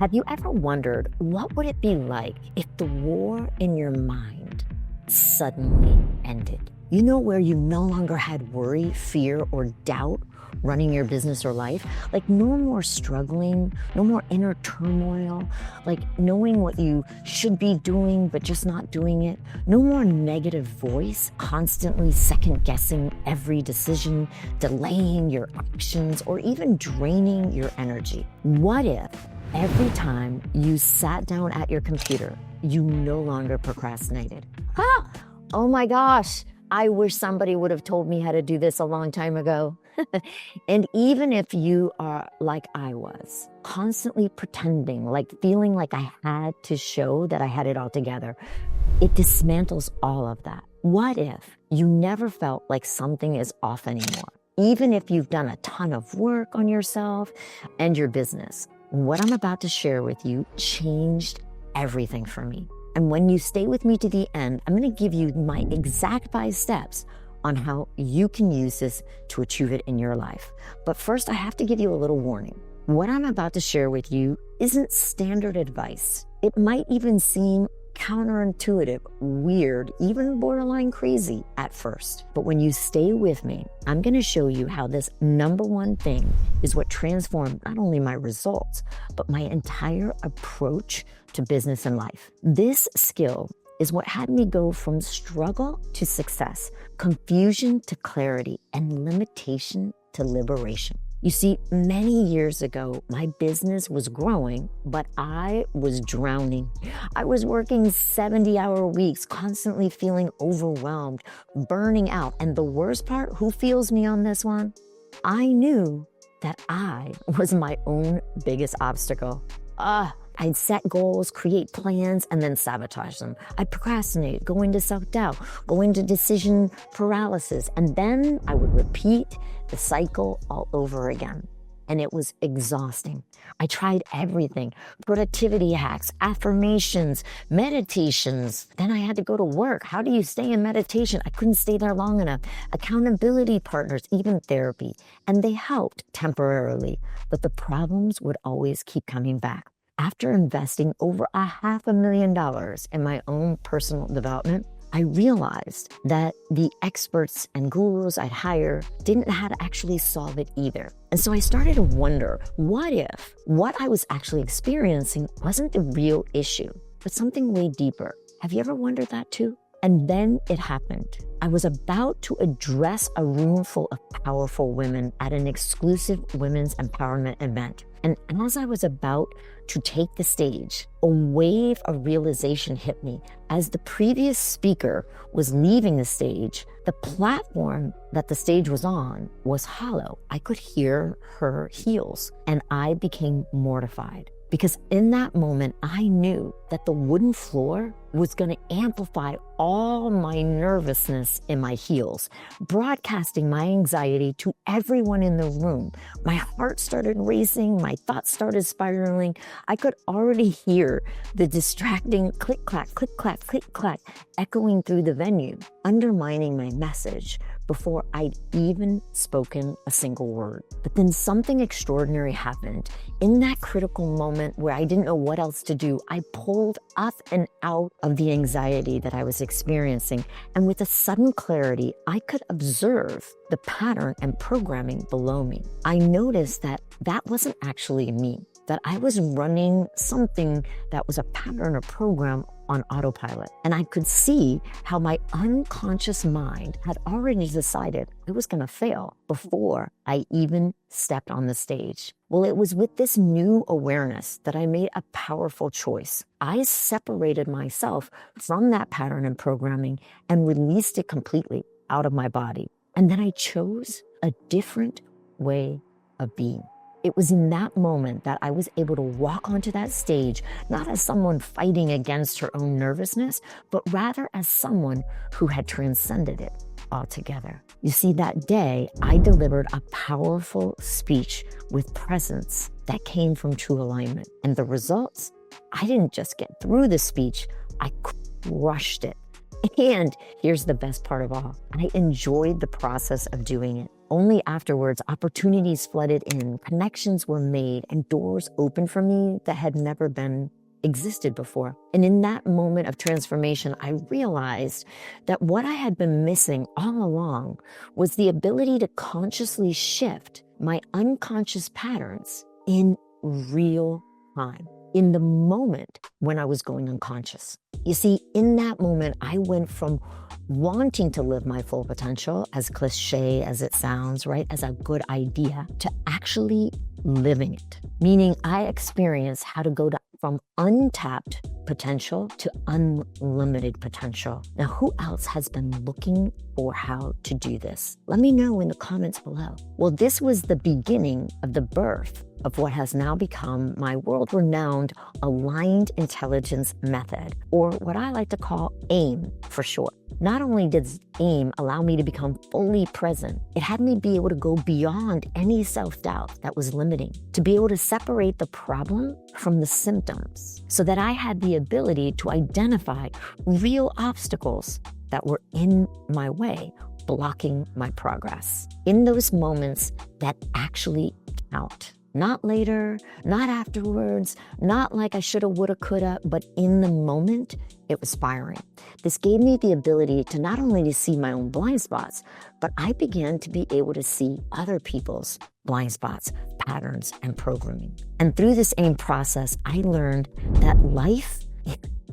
Have you ever wondered what would it be like if the war in your mind suddenly ended? You know, where you no longer had worry, fear, or doubt running your business or life? Like no more struggling, no more inner turmoil, like knowing what you should be doing but just not doing it. No more negative voice constantly second guessing every decision, delaying your actions, or even draining your energy. What if every time you sat down at your computer, you no longer procrastinated? Oh my gosh, I wish somebody would have told me how to do this a long time ago. And even if you are like I was, constantly pretending, like feeling like I had to show that I had it all together, it dismantles all of that. What if you never felt like something is off anymore? Even if you've done a ton of work on yourself and your business. What I'm about to share with you changed everything for me. And when you stay with me to the end, I'm going to give you my exact 5 steps on how you can use this to achieve it in your life. But first, I have to give you a little warning. What I'm about to share with you isn't standard advice. It might even seem counterintuitive, weird, even borderline crazy at first. But when you stay with me, I'm going to show you how this number one thing is what transformed not only my results, but my entire approach to business and life. This skill is what had me go from struggle to success, confusion to clarity, and limitation to liberation. You see, many years ago, my business was growing, but I was drowning. I was working 70-hour weeks, constantly feeling overwhelmed, burning out. And the worst part, who feels me on this one? I knew that I was my own biggest obstacle. I'd set goals, create plans, and then sabotage them. I'd procrastinate, go into self-doubt, go into decision paralysis, and then I would repeat the cycle all over again. And it was exhausting. I tried everything: productivity hacks, affirmations, meditations. Then I had to go to work. How do you stay in meditation? I couldn't stay there long enough. Accountability partners, even therapy. And they helped temporarily, but the problems would always keep coming back. After investing over $500,000 in my own personal development, I realized that the experts and gurus I'd hire didn't know how to actually solve it either. And so I started to wonder, what if what I was actually experiencing wasn't the real issue, but something way deeper? Have you ever wondered that too? And then it happened. I was about to address a room full of powerful women at an exclusive women's empowerment event. And as I was about to take the stage, a wave of realization hit me. As the previous speaker was leaving the stage, the platform that the stage was on was hollow. I could hear her heels, and I became mortified. Because in that moment, I knew that the wooden floor was going to amplify all my nervousness in my heels, broadcasting my anxiety to everyone in the room. My heart started racing, my thoughts started spiraling. I could already hear the distracting click-clack, click-clack, click-clack echoing through the venue, undermining my message before I'd even spoken a single word. But then something extraordinary happened. In that critical moment where I didn't know what else to do, I pulled up and out of the anxiety that I was experiencing. And with a sudden clarity, I could observe the pattern and programming below me. I noticed that that wasn't actually me, that I was running something that was a pattern or program on autopilot. And I could see how my unconscious mind had already decided I was going to fail before I even stepped on the stage. Well, it was with this new awareness that I made a powerful choice. I separated myself from that pattern and programming and released it completely out of my body. And then I chose a different way of being. It was in that moment that I was able to walk onto that stage, not as someone fighting against her own nervousness, but rather as someone who had transcended it altogether. You see, that day, I delivered a powerful speech with presence that came from true alignment. And the results, I didn't just get through the speech, I crushed it. And here's the best part of all, I enjoyed the process of doing it. Only afterwards, opportunities flooded in, connections were made, and doors opened for me that had never been existed before. And in that moment of transformation, I realized that what I had been missing all along was the ability to consciously shift my unconscious patterns in real time, in the moment when I was going unconscious. You see, in that moment, I went from wanting to live my full potential, as cliche as it sounds, right, as a good idea, to actually living it. Meaning I experienced how to go from untapped potential to unlimited potential. Now, who else has been looking for how to do this? Let me know in the comments below. Well, this was the beginning of the birth of what has now become my world-renowned Aligned Intelligence Method, or what I like to call AIM for short. Not only does AIM allow me to become fully present, it had me be able to go beyond any self-doubt that was limiting, to be able to separate the problem from the symptoms, so that I had the ability to identify real obstacles that were in my way, blocking my progress. In those moments that actually count. Not later, not afterwards, not like I shoulda, woulda, coulda, but in the moment, it was firing. This gave me the ability to not only to see my own blind spots, but I began to be able to see other people's blind spots, patterns, and programming. And through this AIM process, I learned that life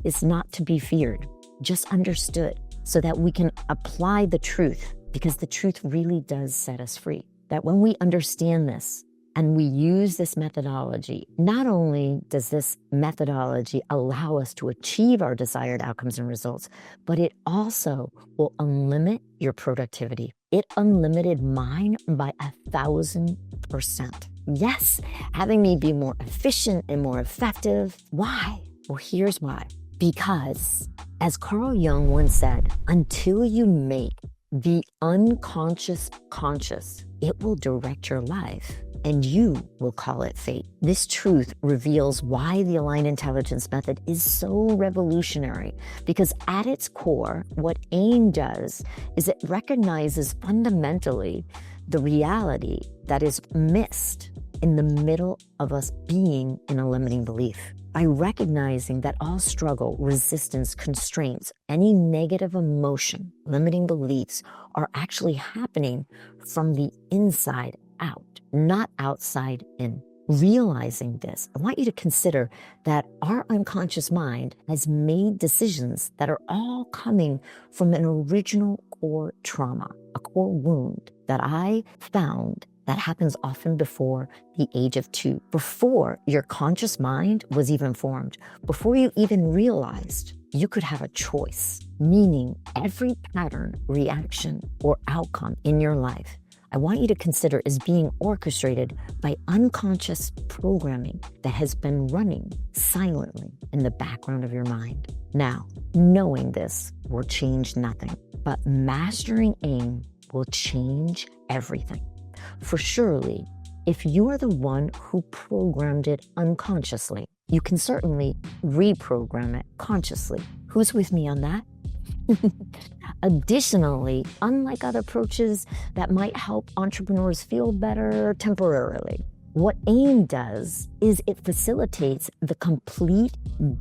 is not to be feared, just understood, so that we can apply the truth, because the truth really does set us free. That when we understand this, and we use this methodology, not only does this methodology allow us to achieve our desired outcomes and results, but it also will unlimit your productivity. It unlimited mine by 1,000%. Yes, having me be more efficient and more effective. Why? Well, here's why. Because, as Carl Jung once said, until you make the unconscious conscious, it will direct your life, and you will call it fate. This truth reveals why the Aligned Intelligence Method is so revolutionary, because at its core, what AIM does is it recognizes fundamentally the reality that is missed in the middle of us being in a limiting belief. By recognizing that all struggle, resistance, constraints, any negative emotion, limiting beliefs are actually happening from the inside out, not outside in. Realizing this, I want you to consider that our unconscious mind has made decisions that are all coming from an original core trauma, a core wound that I found that happens often before the age of 2, before your conscious mind was even formed, before you even realized you could have a choice, meaning every pattern, reaction, or outcome in your life, I want you to consider is being orchestrated by unconscious programming that has been running silently in the background of your mind. Now, knowing this will change nothing, but mastering AIM will change everything. For surely, if you are the one who programmed it unconsciously, you can certainly reprogram it consciously. Who's with me on that? Additionally, unlike other approaches that might help entrepreneurs feel better temporarily, what AIM does is it facilitates the complete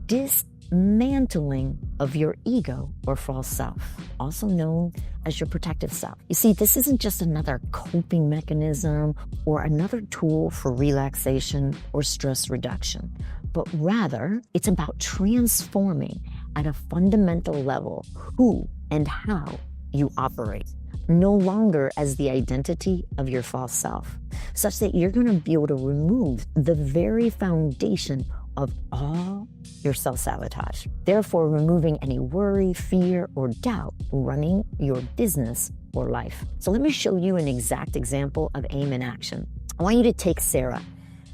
dismantling of your ego or false self, also known as your protective self. You see, this isn't just another coping mechanism or another tool for relaxation or stress reduction, but rather it's about transforming at a fundamental level who and how you operate, no longer as the identity of your false self, such that you're going to be able to remove the very foundation of all your self-sabotage, therefore removing any worry, fear, or doubt running your business or life. So let me show you an exact example of AIM in action. I want you to take Sarah.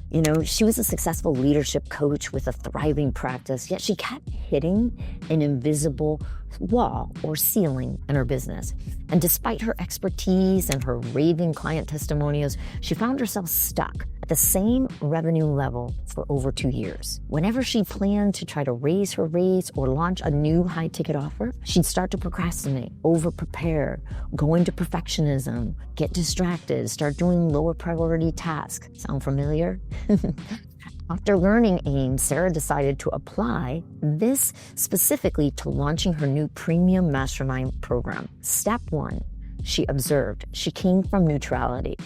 You know, she was a successful leadership coach with a thriving practice, yet she kept hitting an invisible wall or ceiling in her business. And despite her expertise and her raving client testimonials, she found herself stuck at the same revenue level for over 2 years. Whenever she planned to try to raise her rates or launch a new high-ticket offer, she'd start to procrastinate, over-prepare, go into perfectionism, get distracted, start doing lower priority tasks. Sound familiar? After learning AIM, Sarah decided to apply this specifically to launching her new premium mastermind program. Step 1, she observed. She came from neutrality.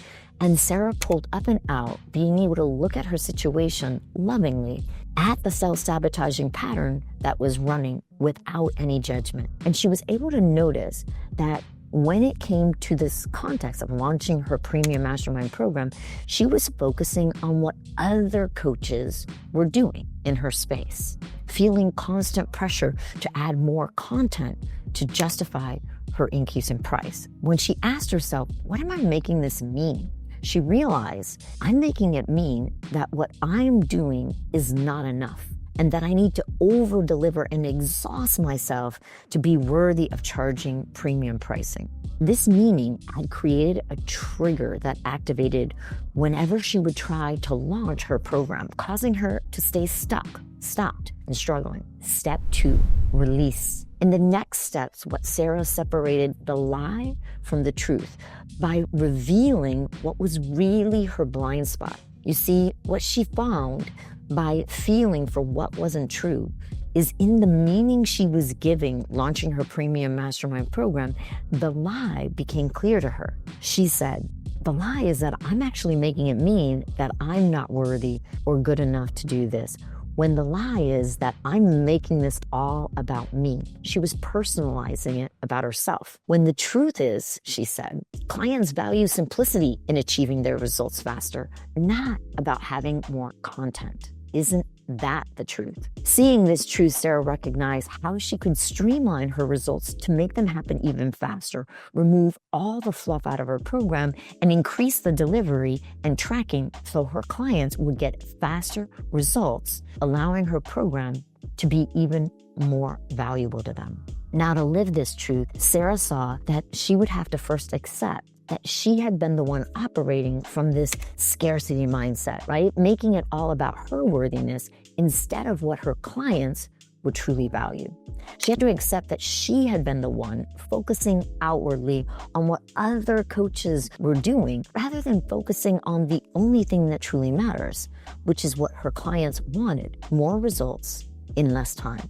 And Sarah pulled up and out, being able to look at her situation lovingly, at the self-sabotaging pattern that was running without any judgment. And she was able to notice that when it came to this context of launching her premium mastermind program, she was focusing on what other coaches were doing in her space, feeling constant pressure to add more content to justify her increase in price. When she asked herself, what am I making this mean? She realized, I'm making it mean that what I'm doing is not enough and that I need to over-deliver and exhaust myself to be worthy of charging premium pricing. This meaning had created a trigger that activated whenever she would try to launch her program, causing her to stay stuck, stopped, and struggling. Step 2, release. In the next steps, what Sarah separated the lie from the truth by revealing what was really her blind spot. You see, what she found by feeling for what wasn't true is in the meaning she was giving launching her premium mastermind program, the lie became clear to her. She said, the lie is that I'm actually making it mean that I'm not worthy or good enough to do this, when the lie is that I'm making this all about me. She was personalizing it about herself. When the truth is, she said, clients value simplicity in achieving their results faster, not about having more content. Isn't that the truth? Seeing this truth, Sarah recognized how she could streamline her results to make them happen even faster, remove all the fluff out of her program, and increase the delivery and tracking so her clients would get faster results, allowing her program to be even more valuable to them. Now, to live this truth, Sarah saw that she would have to first accept that she had been the one operating from this scarcity mindset, right? Making it all about her worthiness instead of what her clients would truly value. She had to accept that she had been the one focusing outwardly on what other coaches were doing rather than focusing on the only thing that truly matters, which is what her clients wanted, more results in less time.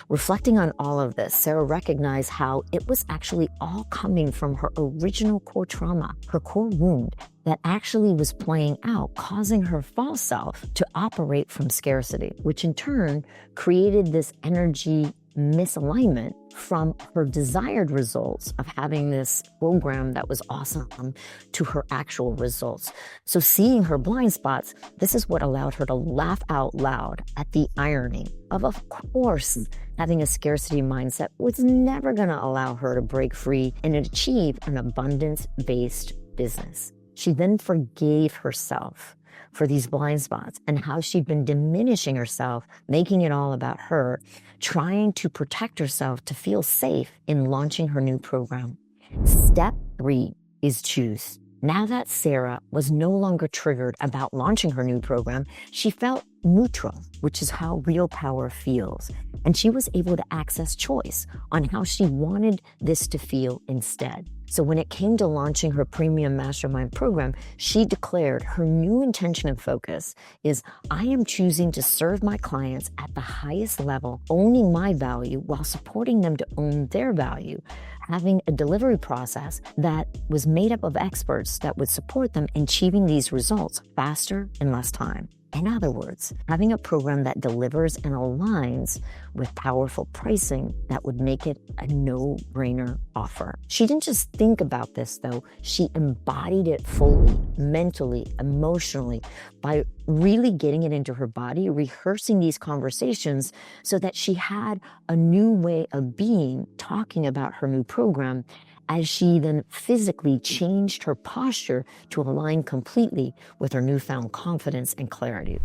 Reflecting on all of this, Sarah recognized how it was actually all coming from her original core trauma, her core wound that actually was playing out, causing her false self to operate from scarcity, which in turn created this energy misalignment from her desired results of having this program that was awesome to her actual results. So seeing her blind spots, this is what allowed her to laugh out loud at the irony of course, having a scarcity mindset was never going to allow her to break free and achieve an abundance-based business. She then forgave herself for these blind spots and how she'd been diminishing herself, making it all about her, trying to protect herself to feel safe in launching her new program. Step 3 is choose. Now that Sarah was no longer triggered about launching her new program, she felt neutral, which is how real power feels. And she was able to access choice on how she wanted this to feel instead. So when it came to launching her premium mastermind program, she declared her new intention and focus is, I am choosing to serve my clients at the highest level, owning my value while supporting them to own their value, having a delivery process that was made up of experts that would support them in achieving these results faster in less time. In other words, having a program that delivers and aligns with powerful pricing that would make it a no-brainer offer. She didn't just think about this, though. She embodied it fully, mentally, emotionally, by really getting it into her body, rehearsing these conversations so that she had a new way of being, talking about her new program, as she then physically changed her posture to align completely with her newfound confidence and clarity.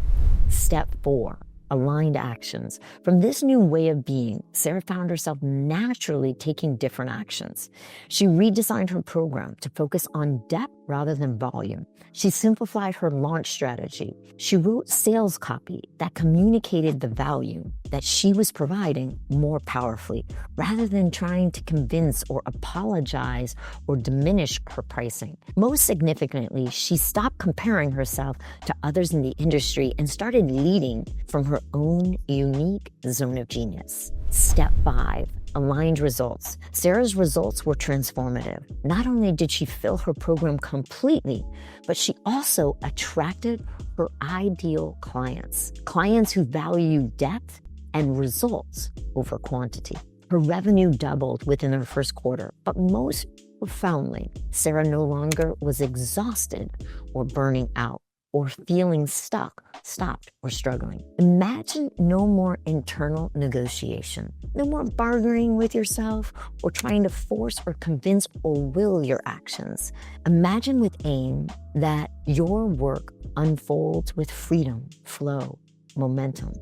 Step 4, aligned actions. From this new way of being, Sarah found herself naturally taking different actions. She redesigned her program to focus on depth rather than volume. She simplified her launch strategy. She wrote sales copy that communicated the value that she was providing more powerfully, rather than trying to convince or apologize or diminish her pricing. Most significantly, she stopped comparing herself to others in the industry and started leading from her own unique zone of genius. Step 5. Aligned results. Sarah's results were transformative. Not only did she fill her program completely, but she also attracted her ideal clients. Clients who value depth and results over quantity. Her revenue doubled within her first quarter, but most profoundly, Sarah no longer was exhausted or burning out or feeling stuck, stopped, or struggling. Imagine no more internal negotiation, no more bargaining with yourself or trying to force or convince or will your actions. Imagine with AIM that your work unfolds with freedom, flow, momentum.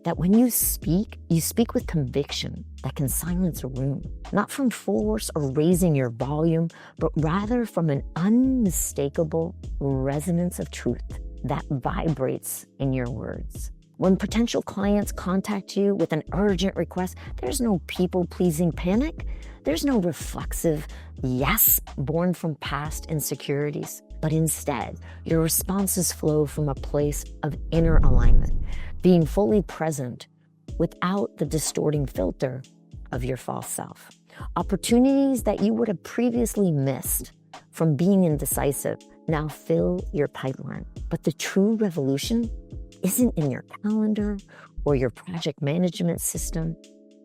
That when you speak with conviction that can silence a room, not from force or raising your volume, but rather from an unmistakable resonance of truth that vibrates in your words. When potential clients contact you with an urgent request, there's no people-pleasing panic. There's no reflexive yes born from past insecurities, but instead, your responses flow from a place of inner alignment, being fully present without the distorting filter of your false self. Opportunities that you would have previously missed from being indecisive now fill your pipeline. But the true revolution isn't in your calendar or your project management system.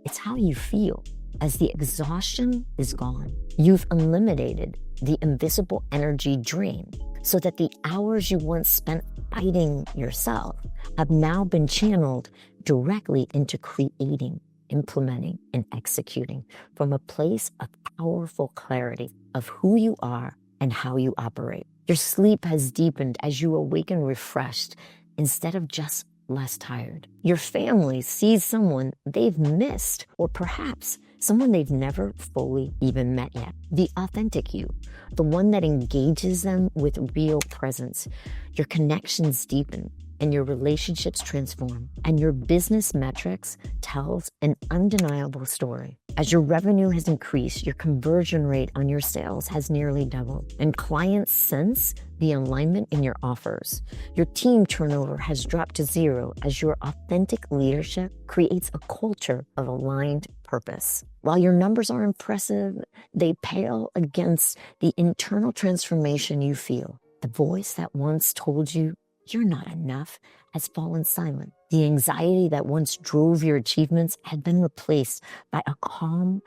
It's how you feel. As the exhaustion is gone, you've eliminated the invisible energy drain so that the hours you once spent fighting yourself have now been channeled directly into creating, implementing, and executing from a place of powerful clarity of who you are and how you operate. Your sleep has deepened as you awaken refreshed instead of just less tired. Your family sees someone they've missed, or perhaps someone they've never fully even met yet. The authentic you, the one that engages them with real presence. Your connections deepen and your relationships transform, and your business metrics tells an undeniable story. As your revenue has increased, your conversion rate on your sales has nearly doubled, and clients sense the alignment in your offers. Your team turnover has dropped to zero as your authentic leadership creates a culture of aligned purpose. While your numbers are impressive, they pale against the internal transformation you feel. The voice that once told you you're not enough has fallen silent. The anxiety that once drove your achievements had been replaced by a calm,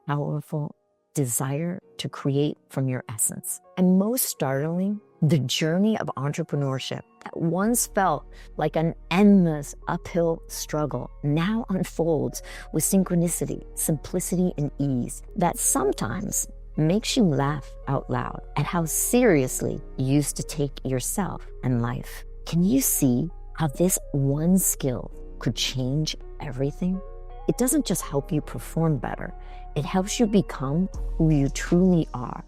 powerful desire to create from your essence. And most startling, the journey of entrepreneurship that once felt like an endless uphill struggle now unfolds with synchronicity, simplicity, and ease that sometimes makes you laugh out loud at how seriously you used to take yourself and life. Can you see how this one skill could change everything? It doesn't just help you perform better, it helps you become who you truly are,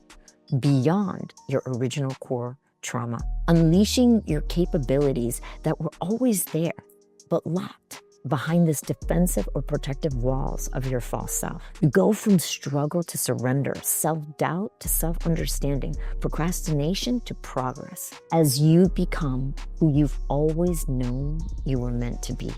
beyond your original core trauma, unleashing your capabilities that were always there, but locked behind this defensive or protective walls of your false self. You go from struggle to surrender, self-doubt to self-understanding, procrastination to progress, as you become who you've always known you were meant to be.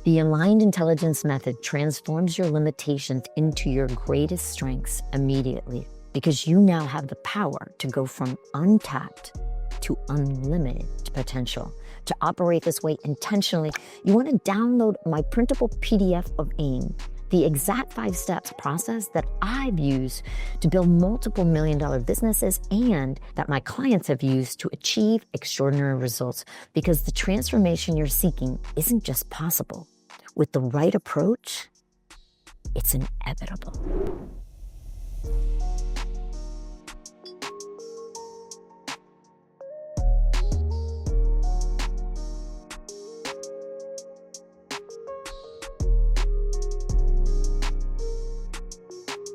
The Aligned Intelligence Method transforms your limitations into your greatest strengths immediately, because you now have the power to go from untapped to unlimited potential. To operate this way intentionally, you want to download my printable PDF of AIM, the exact 5 steps process that I've used to build multiple million-dollar businesses and that my clients have used to achieve extraordinary results, because the transformation you're seeking isn't just possible. With the right approach, it's inevitable.